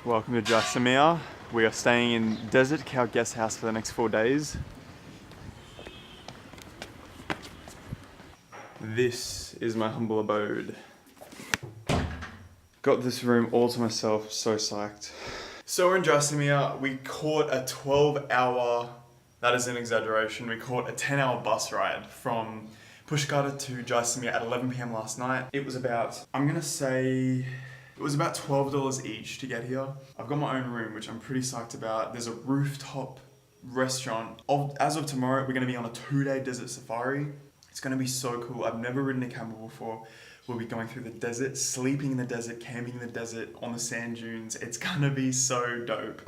Welcome to Jaisalmer. We are staying in Desert Cow Guest House for the next 4 days. This is my humble abode. Got this room all to myself, so psyched. So we're in Jaisalmer. We caught a 12-hour, that is an exaggeration, we caught a 10-hour bus ride from Pushkar to Jaisalmer at 11 PM last night. It was about, I'm gonna say, it was about $12 each to get here. I've got my own room, which I'm pretty psyched about. There's a rooftop restaurant. As of tomorrow, we're gonna be on a 2-day desert safari. It's gonna be so cool. I've never ridden a camel before. We'll be going through the desert, sleeping in the desert, camping in the desert, on the sand dunes. It's gonna be so dope.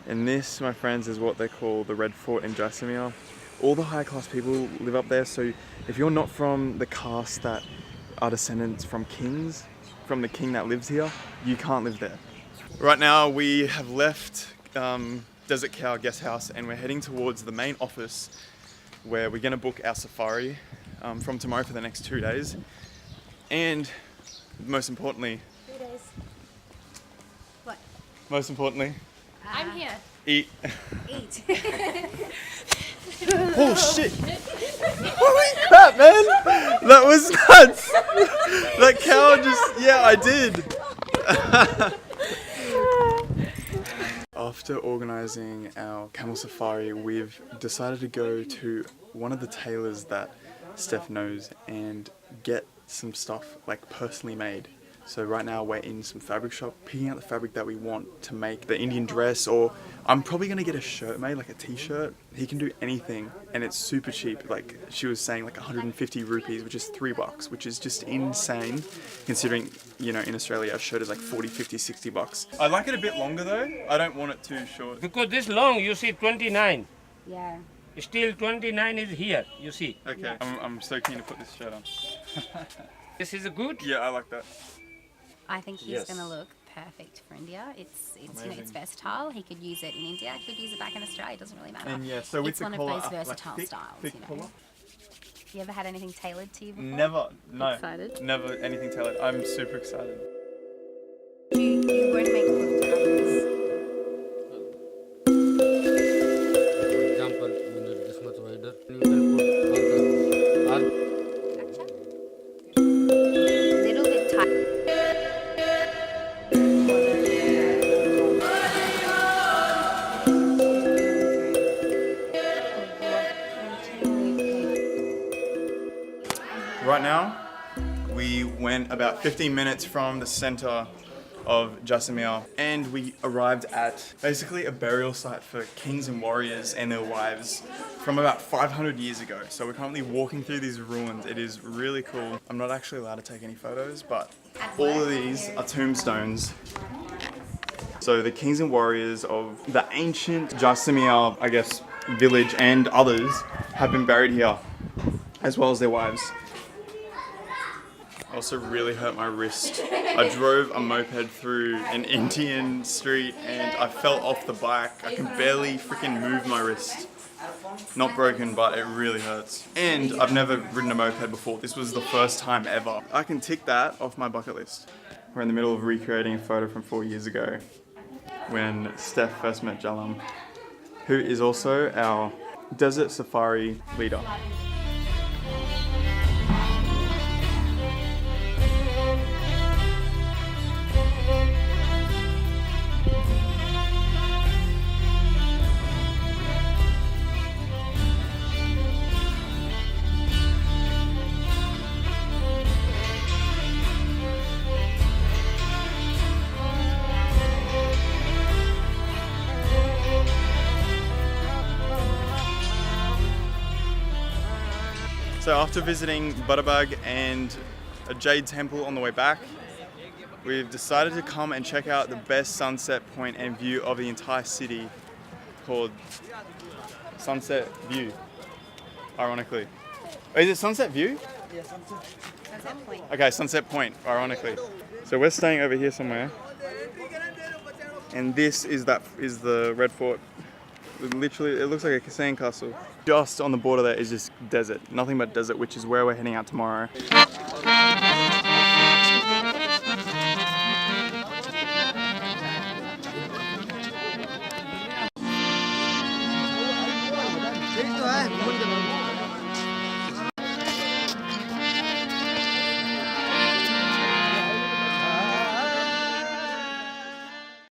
And this, my friends, is what they call the Red Fort in Jaisalmer. All the high class people live up there, so if you're not from the caste that are descendants from kings, from the king that lives here, you can't live there. Right now we have left Desert Cow Guest House and we're heading towards the main office where we're gonna book our safari from tomorrow for the next 2 days. And most importantly... 2 days. What? Most importantly... I'm here. Eat. Eat. Oh shit! Holy crap, man! That was nuts! That cow just... yeah, I did! After organising our camel safari, we've decided to go to one of the tailors that Steph knows and get some stuff like personally made. So right now we're in some fabric shop, picking out the fabric that we want to make the Indian dress, or I'm probably gonna get a shirt made, like a t-shirt. He can do anything and it's super cheap. Like she was saying, like 150 rupees, which is $3, which is just insane considering, you know, in Australia a shirt is like 40, 50, 60 bucks. I like it a bit longer though. I don't want it too short. Because this long, you see 29. Yeah. Still 29 is here, you see. Okay, yeah. I'm so keen to put this shirt on. This is good? Yeah, I like that. I think he's going to look perfect for India. It's you know, it's versatile. He could use it in India. He could use it back in Australia. It doesn't really matter. And yeah, so with it's the one collar, of those versatile like styles. thick you know. collar. You ever had anything tailored to you before? Never. No. Excited? Never anything tailored. I'm super excited. You were to make it look to others. For example, you need this much wider. You can put on the arm. Little bit tight. Right now, we went about 15 minutes from the center of Jaisalmer and we arrived at basically a burial site for kings and warriors and their wives from about 500 years ago. So we're currently walking through these ruins. It is really cool. I'm not actually allowed to take any photos, but all of these are tombstones. So the kings and warriors of the ancient Jaisalmer, I guess, village and others have been buried here, as well as their wives. Also really hurt my wrist. I drove a moped through an Indian street and I fell off the bike. I can barely freaking move my wrist. Not broken, but it really hurts. And I've never ridden a moped before. This was the first time ever. I can tick that off my bucket list. We're in the middle of recreating a photo from 4 years ago when Steph first met Jaisalmer, who is also our desert safari leader. So after visiting Butterbag and a jade temple on the way back, we've decided to come and check out the best sunset point and view of the entire city called Sunset View, ironically. Is it Sunset View? Yeah, Sunset Point. Okay, Sunset Point, ironically. So we're staying over here somewhere. And this is the Red Fort. Literally, it looks like a sandcastle. Just on the border there is just desert. Nothing but desert, which is where we're heading out tomorrow. है, पहुंच गया।